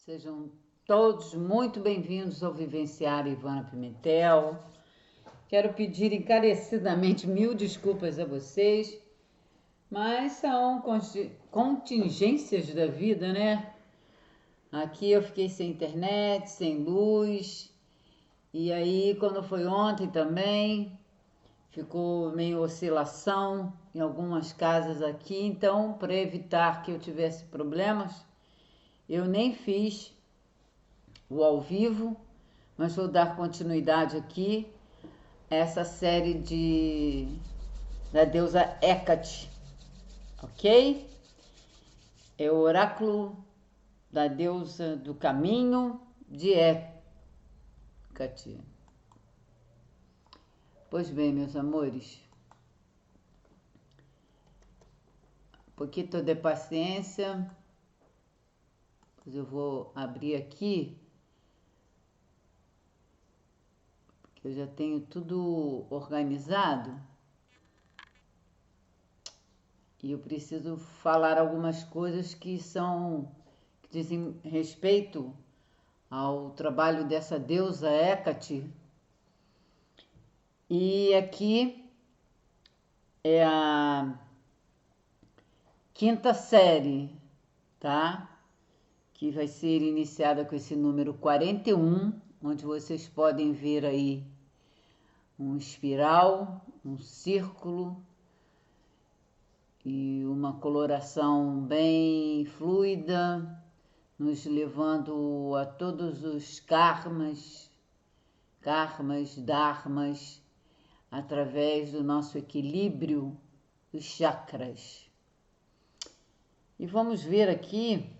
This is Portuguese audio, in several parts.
Sejam todos muito bem-vindos ao Vivenciar Ivana Pimentel. Quero pedir encarecidamente mil desculpas a vocês, mas são contingências da vida, né? Aqui eu fiquei sem internet, sem luz, e aí quando foi ontem também, ficou meio oscilação em algumas casas aqui, então para evitar que eu tivesse problemas, eu nem fiz o ao vivo, mas vou dar continuidade aqui a essa série da deusa Hecate, ok? É o oráculo da deusa do caminho de Hecate. Pois bem, meus amores, um pouquinho de paciência, pois eu vou abrir aqui, porque eu já tenho tudo organizado e eu preciso falar algumas coisas que dizem respeito ao trabalho dessa deusa Hecate. E aqui é a quinta série, tá? Que vai ser iniciada com esse número 41, onde vocês podem ver aí um espiral, um círculo e uma coloração bem fluida, nos levando a todos os karmas, dharmas, através do nosso equilíbrio dos chakras. E vamos ver aqui,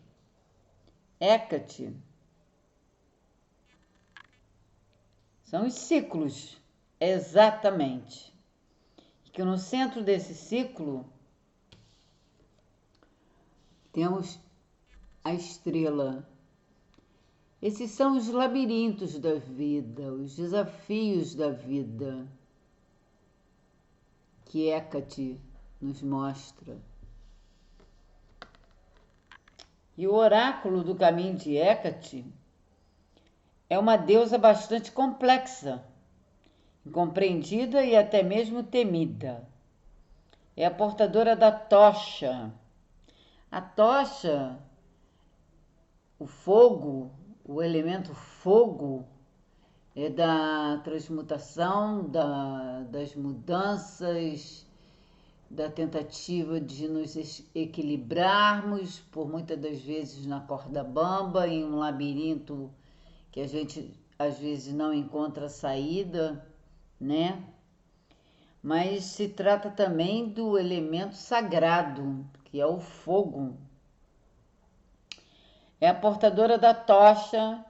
Hecate, são os ciclos, exatamente. Que no centro desse ciclo temos a estrela. Esses são os labirintos da vida, os desafios da vida que Hecate nos mostra. E o oráculo do caminho de Hecate é uma deusa bastante complexa, incompreendida e até mesmo temida. É a portadora da tocha. A tocha, o fogo, o elemento fogo, é da transmutação, das mudanças, da tentativa de nos equilibrarmos, por muitas das vezes na corda bamba, em um labirinto que a gente às vezes não encontra saída, né? Mas se trata também do elemento sagrado, que é o fogo. É a portadora da tocha,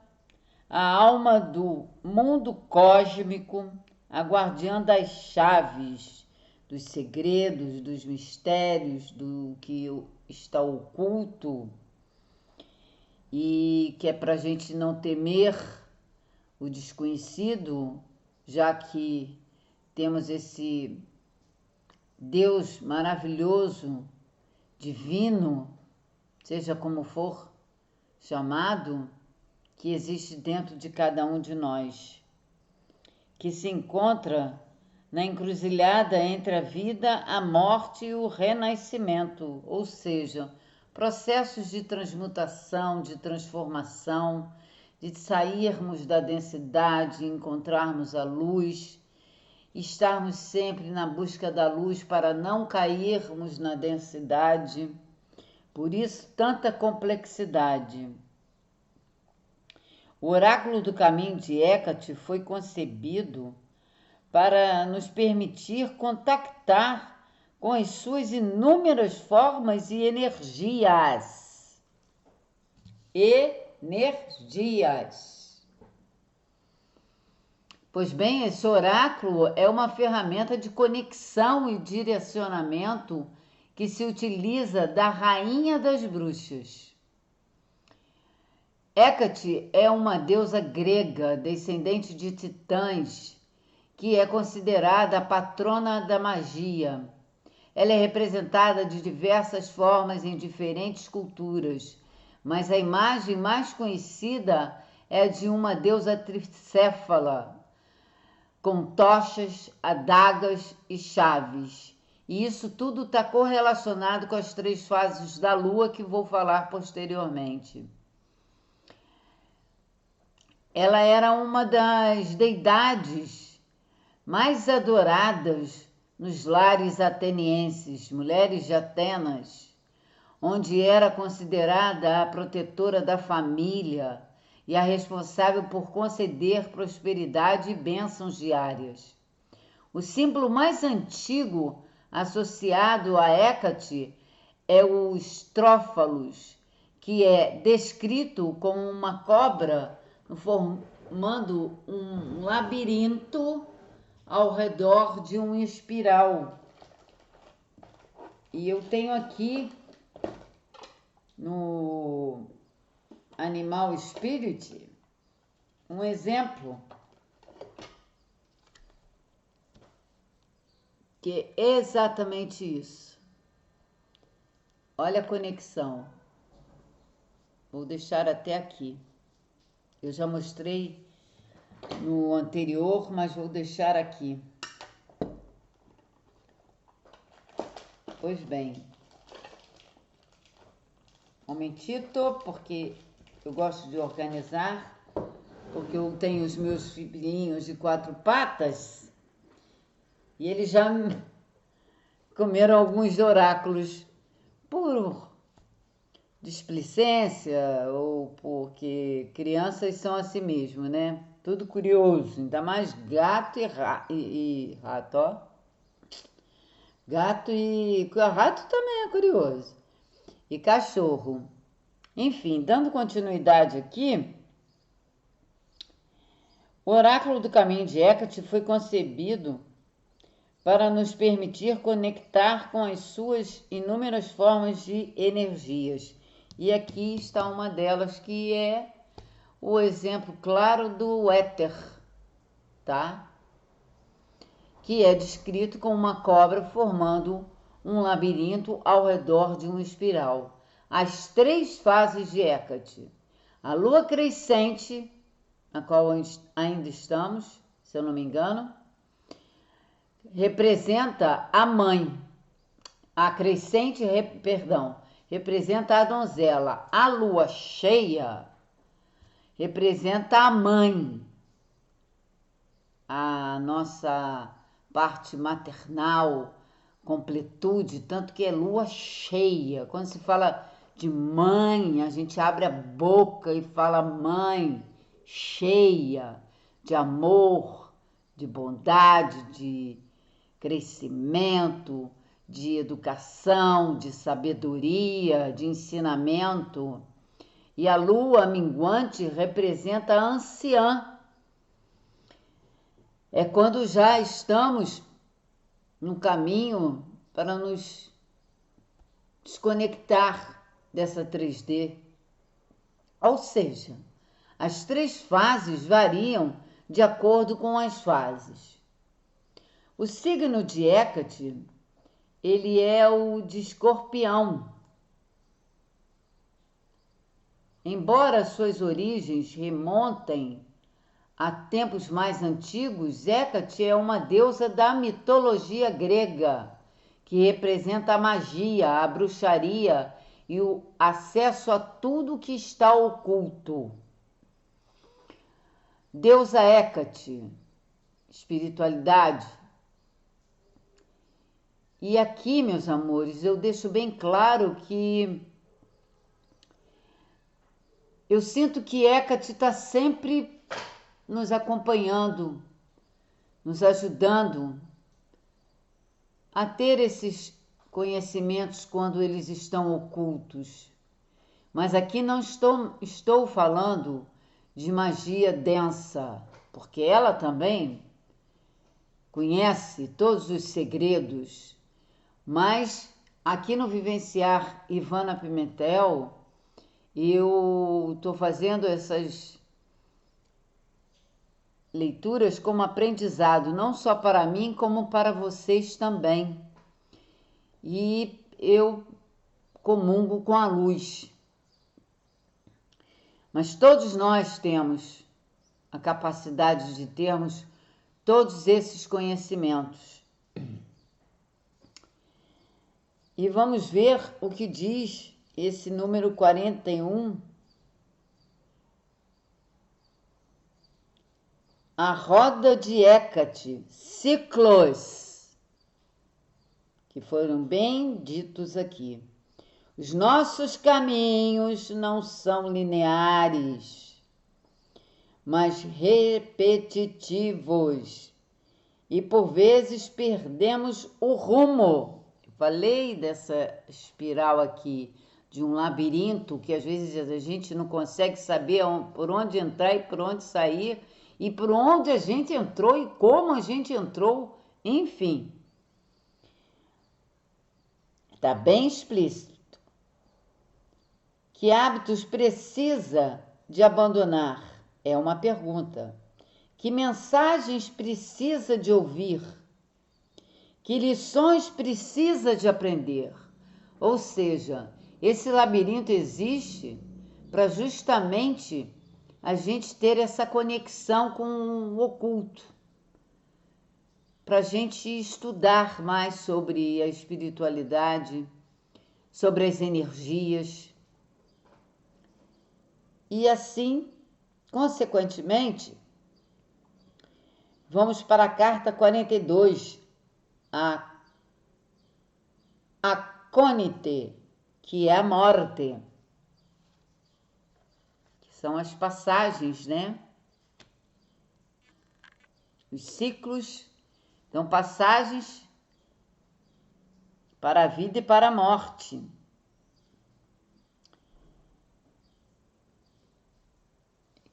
a alma do mundo cósmico, a guardiã das chaves, dos segredos, dos mistérios, do que está oculto, e que é para a gente não temer o desconhecido, já que temos esse Deus maravilhoso, divino, seja como for chamado, que existe dentro de cada um de nós, que se encontra na encruzilhada entre a vida, a morte e o renascimento, ou seja, processos de transmutação, de transformação, de sairmos da densidade, encontrarmos a luz, estarmos sempre na busca da luz para não cairmos na densidade. Por isso, tanta complexidade. O oráculo do caminho de Hecate foi concebido para nos permitir contactar com as suas inúmeras formas e energias. Pois bem, esse oráculo é uma ferramenta de conexão e direcionamento que se utiliza da rainha das bruxas. Hecate é uma deusa grega, descendente de titãs, que é considerada a patrona da magia. Ela é representada de diversas formas em diferentes culturas, mas a imagem mais conhecida é de uma deusa tricéfala, com tochas, adagas e chaves. E isso tudo está correlacionado com as 3 fases da Lua que vou falar posteriormente. Ela era uma das deidades mais adoradas nos lares atenienses, mulheres de Atenas, onde era considerada a protetora da família e a responsável por conceder prosperidade e bênçãos diárias. O símbolo mais antigo associado a Hécate é o estrófalos, que é descrito como uma cobra formando um labirinto ao redor de um espiral. E eu tenho aqui no Animal Spirit um exemplo que é exatamente isso. Olha a conexão. Vou deixar até aqui. Eu já mostrei no anterior, mas vou deixar aqui. Pois bem, um momentito, porque eu gosto de organizar, porque eu tenho os meus filhinhos de 4 patas e eles já comeram alguns oráculos por displicência ou porque crianças são assim mesmo, né? Tudo curioso, ainda mais gato e rato, ó. Gato e rato também é curioso. E cachorro. Enfim, dando continuidade aqui, o oráculo do caminho de Hécate foi concebido para nos permitir conectar com as suas inúmeras formas de energias. E aqui está uma delas, que é o exemplo claro do éter, tá? Que é descrito como uma cobra formando um labirinto ao redor de um espiral. As 3 fases de Hécate. A lua crescente, na qual ainda estamos, se eu não me engano, representa a mãe. A crescente, representa a donzela. A lua cheia representa a mãe, a nossa parte maternal, completude, tanto que é lua cheia. Quando se fala de mãe, a gente abre a boca e fala mãe, cheia de amor, de bondade, de crescimento, de educação, de sabedoria, de ensinamento. E a lua minguante representa a anciã. É quando já estamos no caminho para nos desconectar dessa 3D. Ou seja, as 3 fases variam de acordo com as fases. O signo de Hécate, ele é o de Escorpião. Embora suas origens remontem a tempos mais antigos, Hécate é uma deusa da mitologia grega, que representa a magia, a bruxaria e o acesso a tudo que está oculto. Deusa Hécate, espiritualidade. E aqui, meus amores, eu deixo bem claro que eu sinto que Hécate está sempre nos acompanhando, nos ajudando a ter esses conhecimentos quando eles estão ocultos. Mas aqui não estou falando de magia densa, porque ela também conhece todos os segredos. Mas aqui no Vivenciar Ivana Pimentel, eu estou fazendo essas leituras como aprendizado, não só para mim, como para vocês também. E eu comungo com a luz. Mas todos nós temos a capacidade de termos todos esses conhecimentos. E vamos ver o que diz esse número 41. A roda de Hécate, ciclos, que foram bem ditos aqui. Os nossos caminhos não são lineares, mas repetitivos, e por vezes perdemos o rumo. Eu falei dessa espiral aqui, de um labirinto, que às vezes a gente não consegue saber por onde entrar e por onde sair, e por onde a gente entrou e como a gente entrou, enfim. Está bem explícito. Que hábitos precisa de abandonar? É uma pergunta. Que mensagens precisa de ouvir? Que lições precisa de aprender? Ou seja, esse labirinto existe para justamente a gente ter essa conexão com o oculto, para a gente estudar mais sobre a espiritualidade, sobre as energias. E assim, consequentemente, vamos para a carta 42, a Acônite, que é a morte, que são as passagens, né? Os ciclos, então passagens para a vida e para a morte.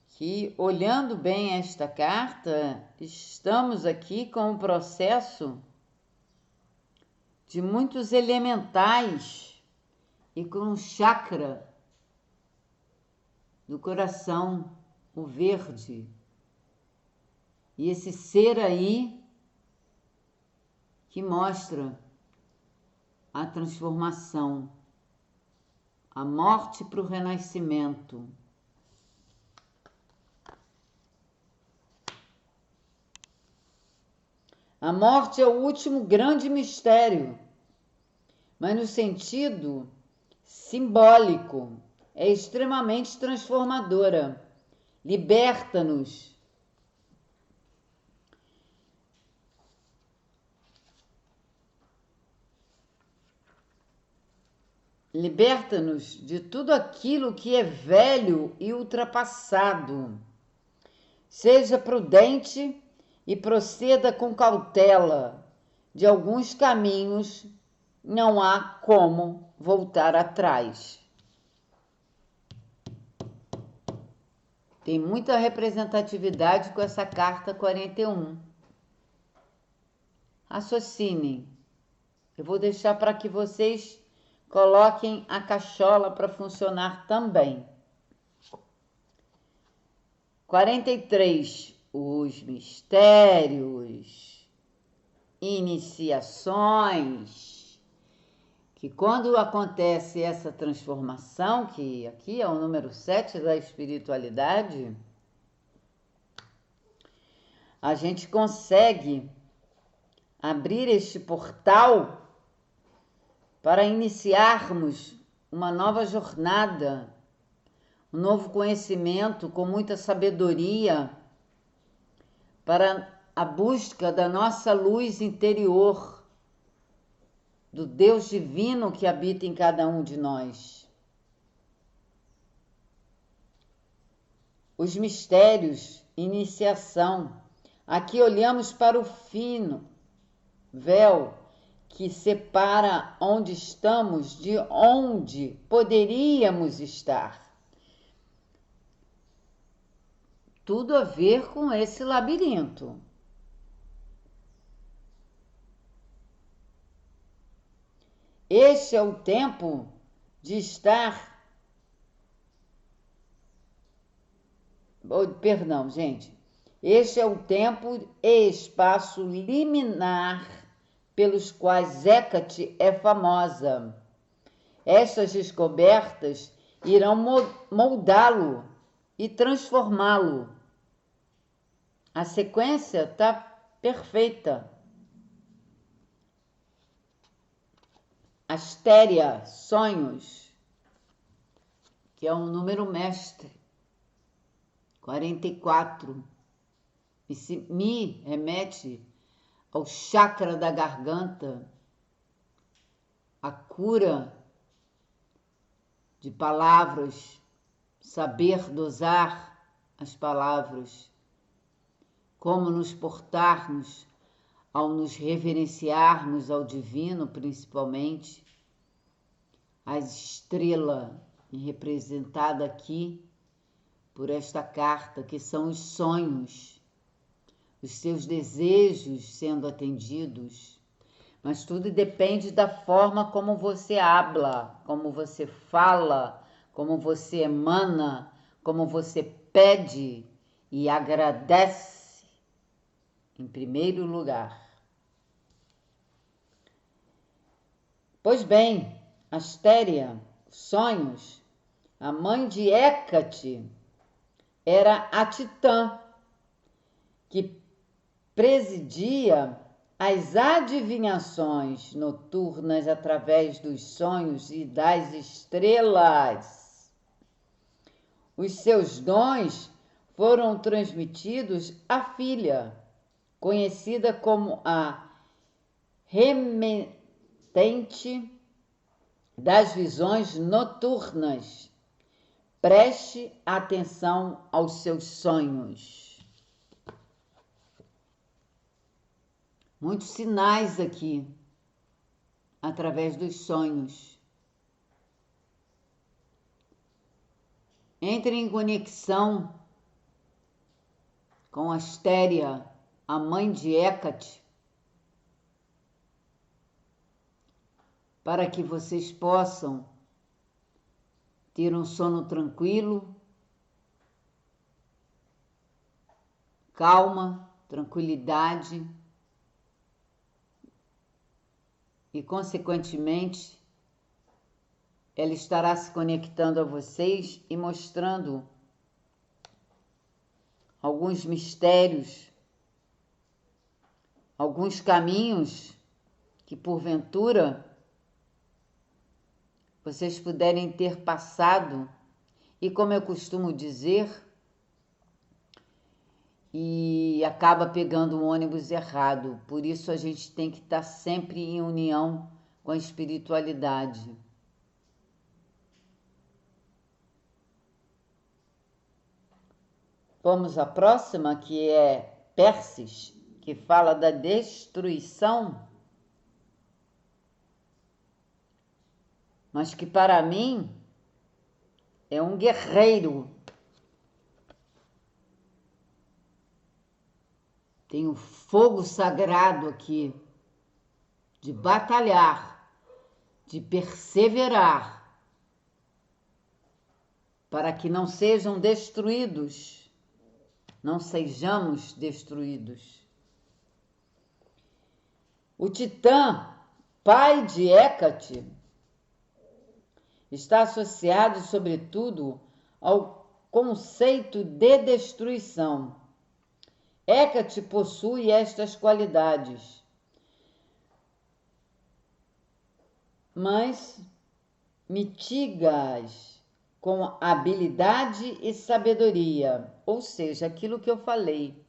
Que, olhando bem esta carta, estamos aqui com um processo de muitos elementais e com um chakra do coração, o verde. E esse ser aí que mostra a transformação, a morte para o renascimento. A morte é o último grande mistério, mas no sentido simbólico, é extremamente transformadora. Liberta-nos. Liberta-nos de tudo aquilo que é velho e ultrapassado. Seja prudente e proceda com cautela. De alguns caminhos não há como voltar atrás. Tem muita representatividade com essa carta 41. Raciocinem. Eu vou deixar para que vocês coloquem a cachola para funcionar também. 43. Os mistérios, iniciações, que quando acontece essa transformação, que aqui é o número 7 da espiritualidade, a gente consegue abrir este portal para iniciarmos uma nova jornada, um novo conhecimento com muita sabedoria, para a busca da nossa luz interior, do Deus divino que habita em cada um de nós. Os mistérios, iniciação. Aqui olhamos para o fino véu que separa onde estamos de onde poderíamos estar. Tudo a ver com esse labirinto. Este é o tempo de estar... Perdão, gente. Este é o tempo e espaço liminar pelos quais Hécate é famosa. Estas descobertas irão moldá-lo e transformá-lo. A sequência está perfeita. Astéria, sonhos, que é um número mestre, 44, e me remete ao chakra da garganta, a cura de palavras, saber dosar as palavras, como nos portarmos ao nos reverenciarmos ao divino, principalmente, a estrela representada aqui por esta carta, que são os sonhos, os seus desejos sendo atendidos, mas tudo depende da forma como você habla, como você fala, como você emana, como você pede e agradece em primeiro lugar. Pois bem, Astéria, sonhos, a mãe de Hécate, era a Titã, que presidia as adivinhações noturnas através dos sonhos e das estrelas. Os seus dons foram transmitidos à filha, conhecida como a remetente das visões noturnas. Preste atenção aos seus sonhos. Muitos sinais aqui, através dos sonhos. Entre em conexão com Astéria, a mãe de Hécate, para que vocês possam ter um sono tranquilo, calma, tranquilidade e, consequentemente, ela estará se conectando a vocês e mostrando alguns mistérios, alguns caminhos que, porventura, vocês puderem ter passado e, como eu costumo dizer, e acaba pegando o ônibus errado. Por isso a gente tem que estar sempre em união com a espiritualidade. Vamos à próxima, que é Pérsis, que fala da destruição, mas que para mim é um guerreiro. Tem o fogo sagrado aqui, de batalhar, de perseverar, para que não sejam destruídos, não sejamos destruídos. O Titã, pai de Hécate, está associado, sobretudo, ao conceito de destruição. Hécate possui estas qualidades, mas mitiga-as com habilidade e sabedoria, ou seja, aquilo que eu falei.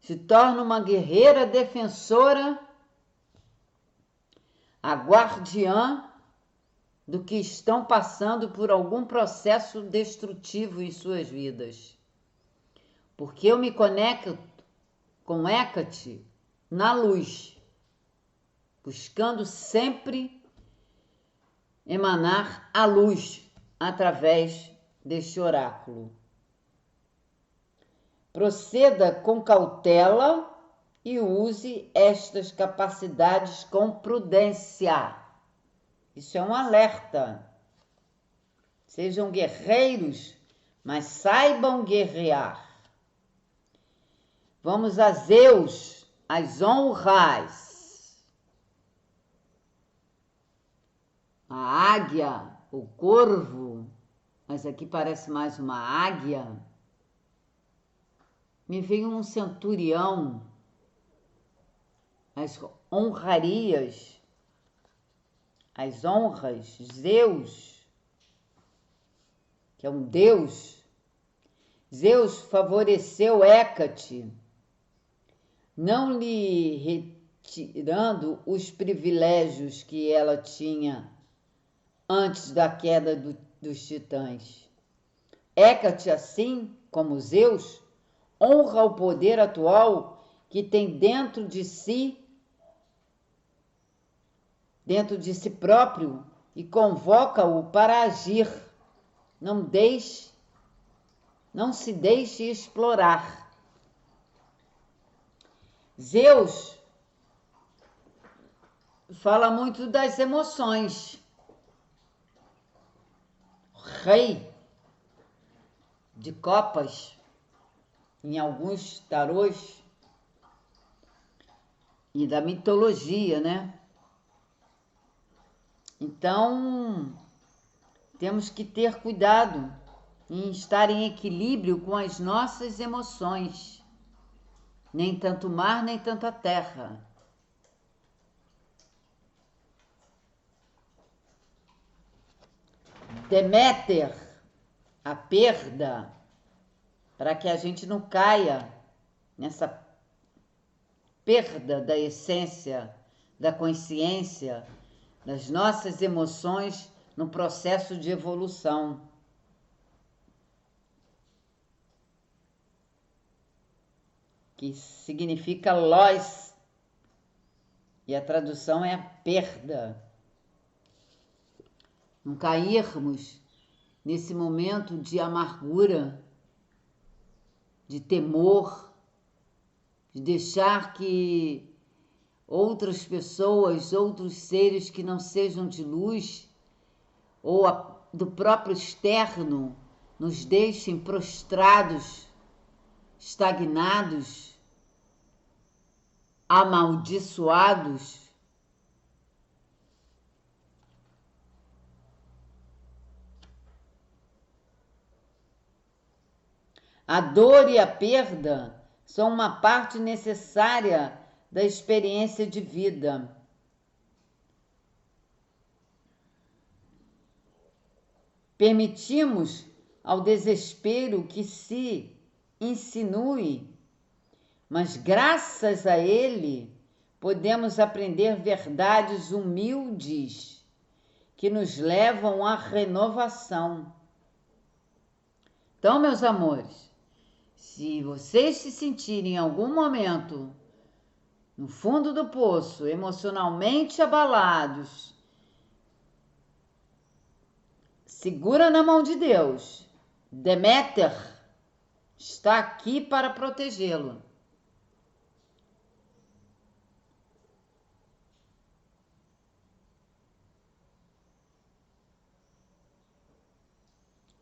Se torna uma guerreira defensora, a guardiã do que estão passando por algum processo destrutivo em suas vidas. Porque eu me conecto com Hécate na luz, buscando sempre emanar a luz através deste oráculo. Proceda com cautela e use estas capacidades com prudência. Isso é um alerta. Sejam guerreiros, mas saibam guerrear. Vamos a Zeus, as honras. A águia, o corvo, mas aqui parece mais uma águia, me veio um centurião, as honrarias, as honras, Zeus, que é um deus. Zeus favoreceu Hécate, não lhe retirando os privilégios que ela tinha antes da queda dos titãs. Hécate, assim como Zeus, honra o poder atual que tem dentro de si próprio, e convoca-o para agir. Não se deixe explorar. Zeus fala muito das emoções. Rei de copas, em alguns tarôs, e da mitologia, né? Então, temos que ter cuidado em estar em equilíbrio com as nossas emoções. Nem tanto o mar, nem tanto a terra. Deméter, a perda, para que a gente não caia nessa perda da essência, da consciência, das nossas emoções no processo de evolução. Que significa loss, e a tradução é a perda. Não cairmos nesse momento de amargura, de temor, de deixar que outras pessoas, outros seres que não sejam de luz, ou do próprio externo, nos deixem prostrados, estagnados, amaldiçoados. A dor e a perda são uma parte necessária da experiência de vida. Permitimos ao desespero que se insinue, mas graças a ele podemos aprender verdades humildes que nos levam à renovação. Então, meus amores, se vocês se sentirem em algum momento no fundo do poço, emocionalmente abalados, segura na mão de Deus. Deméter está aqui para protegê-lo.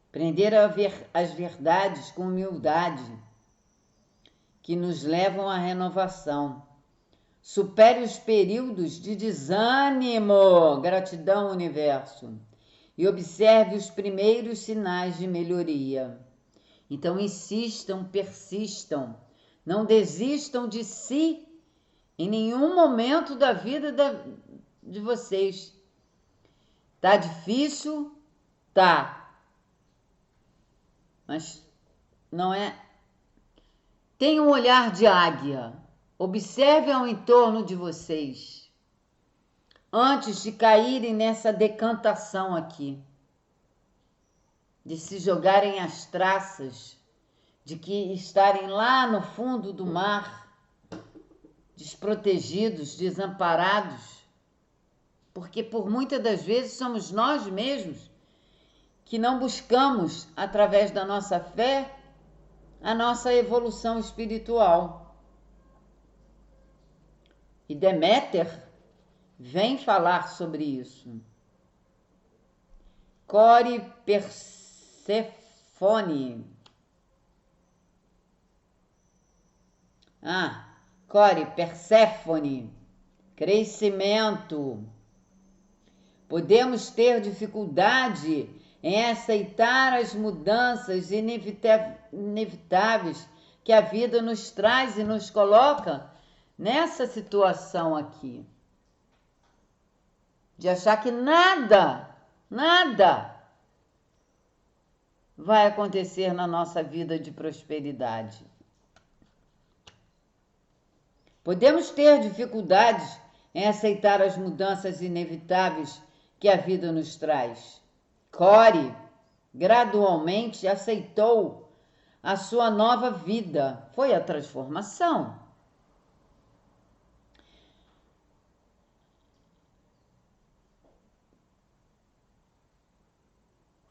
Aprender a ver as verdades com humildade, que nos levam à renovação. Supere os períodos de desânimo, gratidão, universo, e observe os primeiros sinais de melhoria. Então, insistam, persistam, não desistam de si em nenhum momento da vida de vocês. Tá difícil? Tá. Mas não é. Tenha um olhar de águia. Observe ao entorno de vocês antes de caírem nessa decantação aqui, de se jogarem às traças, de que estarem lá no fundo do mar, desprotegidos, desamparados, porque por muitas das vezes somos nós mesmos que não buscamos, através da nossa fé, a nossa evolução espiritual. E Deméter vem falar sobre isso. Core Perséfone. Core Perséfone. Crescimento. Podemos ter dificuldade em aceitar as mudanças inevitáveis que a vida nos traz e nos coloca nessa situação aqui. De achar que nada vai acontecer na nossa vida de prosperidade. Podemos ter dificuldades em aceitar as mudanças inevitáveis que a vida nos traz. Corey gradualmente aceitou a sua nova vida. Foi a transformação.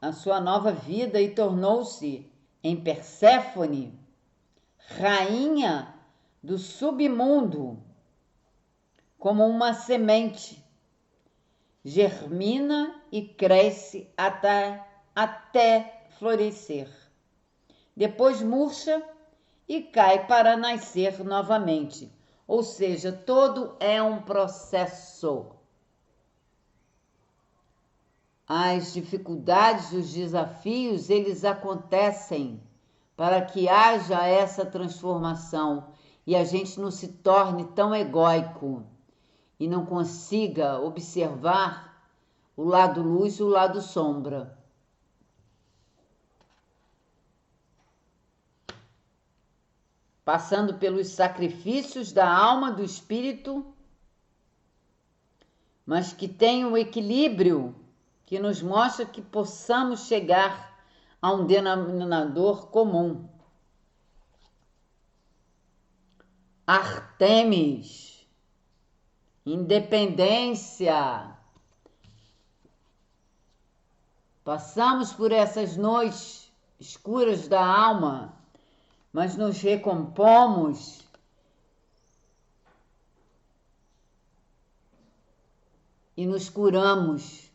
A sua nova vida e tornou-se em Perséfone, rainha do submundo, como uma semente, germina e cresce até florescer. Depois murcha e cai para nascer novamente. Ou seja, todo é um processo. As dificuldades, os desafios, eles acontecem para que haja essa transformação e a gente não se torne tão egóico e não consiga observar o lado luz e o lado sombra. Passando pelos sacrifícios da alma, do espírito, mas que tem um equilíbrio que nos mostra que possamos chegar a um denominador comum. Artemis, independência. Passamos por essas noites escuras da alma, mas nos recompomos e nos curamos.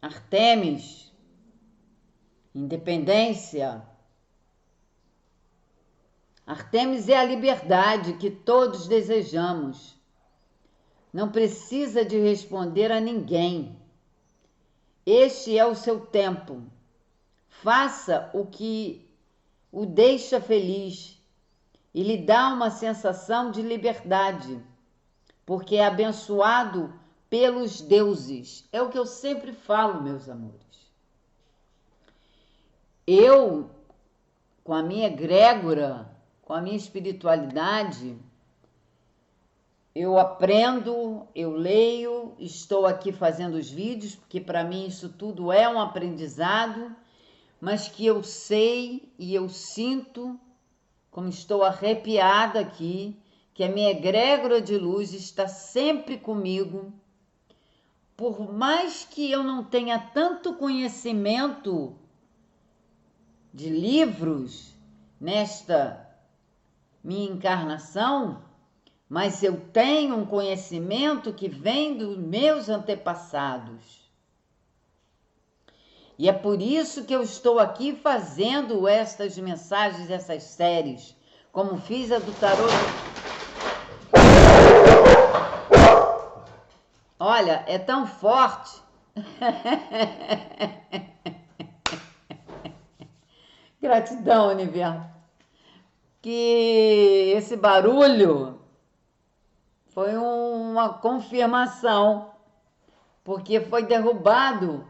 Artemis, independência. Artemis é a liberdade que todos desejamos. Não precisa de responder a ninguém. Este é o seu tempo. Faça o que o deixa feliz e lhe dá uma sensação de liberdade, porque é abençoado pelos deuses. É o que eu sempre falo, meus amores. Eu, com a minha egrégora, com a minha espiritualidade, eu aprendo, eu leio, estou aqui fazendo os vídeos, porque para mim isso tudo é um aprendizado, mas que eu sei e eu sinto, como estou arrepiada aqui, que a minha egrégora de luz está sempre comigo. Por mais que eu não tenha tanto conhecimento de livros nesta minha encarnação, mas eu tenho um conhecimento que vem dos meus antepassados. E é por isso que eu estou aqui fazendo estas mensagens, essas séries, como fiz a do tarô. Olha, é tão forte. Gratidão, universo. Que esse barulho foi uma confirmação, porque foi derrubado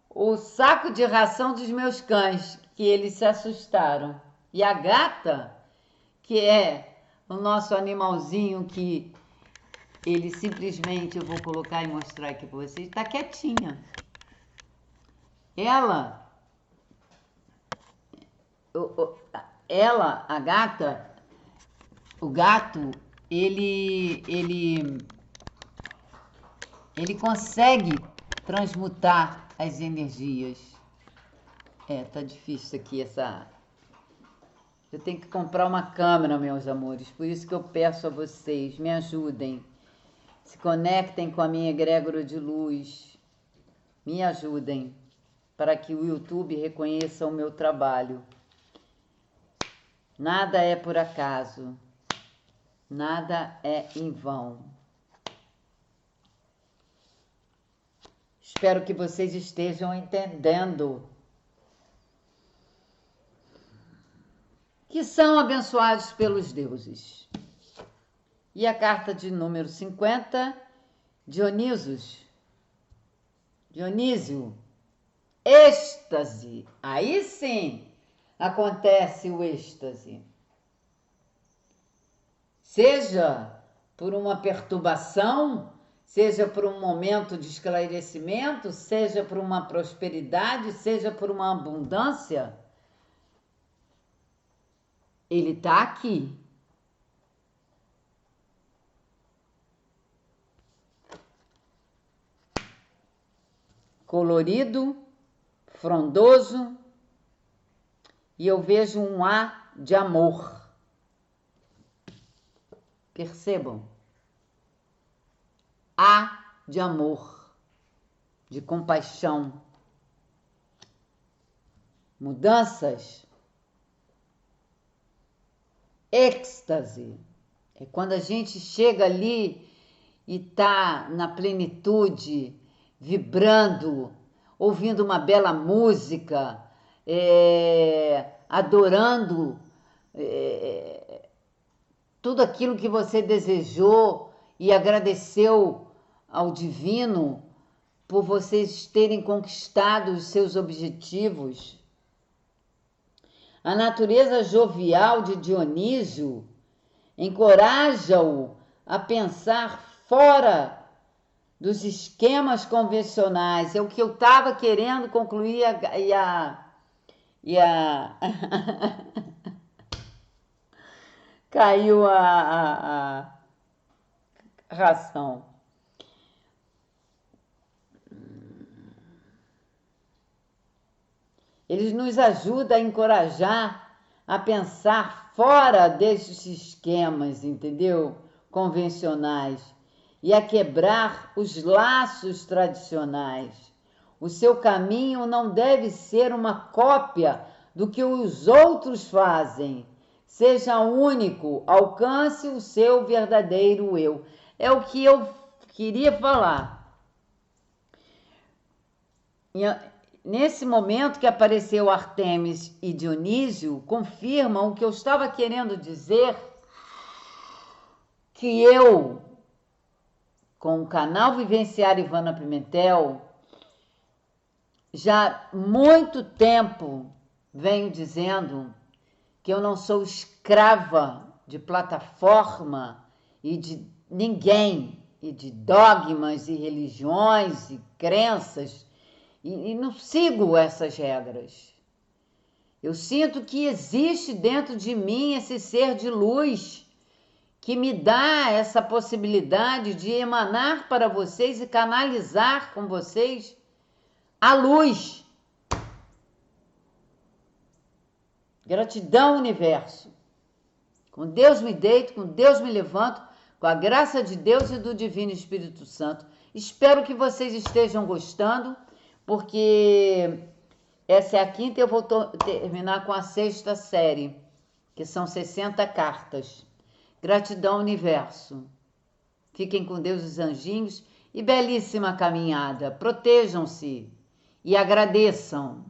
o saco de ração dos meus cães, que eles se assustaram. E a gata, que é o nosso animalzinho que ele simplesmente, eu vou colocar e mostrar aqui para vocês, está quietinha. Ela, a gata, o gato, ele consegue transmutar as energias. Tá difícil aqui essa... Eu tenho que comprar uma câmera, meus amores, por isso que eu peço a vocês, me ajudem. Se conectem com a minha egrégora de luz. Me ajudem para que o YouTube reconheça o meu trabalho. Nada é por acaso. Nada é em vão. Espero que vocês estejam entendendo que são abençoados pelos deuses. E a carta de número 50, Dionísio, êxtase. Aí sim acontece o êxtase. Seja por uma perturbação, seja por um momento de esclarecimento, seja por uma prosperidade, seja por uma abundância, ele está aqui. Colorido, frondoso, e eu vejo um ar de amor. Percebam? Há de amor, de compaixão, mudanças, êxtase. É quando a gente chega ali e está na plenitude, vibrando, ouvindo uma bela música, adorando tudo aquilo que você desejou e agradeceu ao divino por vocês terem conquistado os seus objetivos. A natureza jovial de Dionísio encoraja-o a pensar fora dos esquemas convencionais. É o que eu estava querendo concluir caiu a ração. Eles nos ajudam a encorajar a pensar fora desses esquemas, entendeu? Convencionais, e a quebrar os laços tradicionais. O seu caminho não deve ser uma cópia do que os outros fazem. Seja único, alcance o seu verdadeiro eu. É o que eu queria falar. Nesse momento que apareceu Artemis e Dionísio, confirmam o que eu estava querendo dizer, que eu, com o canal Vivenciário Ivana Pimentel, já há muito tempo venho dizendo que eu não sou escrava de plataforma e de ninguém, e de dogmas e religiões e crenças, e não sigo essas regras. Eu sinto que existe dentro de mim esse ser de luz que me dá essa possibilidade de emanar para vocês e canalizar com vocês a luz. Gratidão, universo. Com Deus me deito, com Deus me levanto, com a graça de Deus e do Divino Espírito Santo. Espero que vocês estejam gostando, porque essa é a quinta e eu vou terminar com a sexta série, que são 60 cartas. Gratidão, universo. Fiquem com Deus, os anjinhos, e belíssima caminhada. Protejam-se e agradeçam.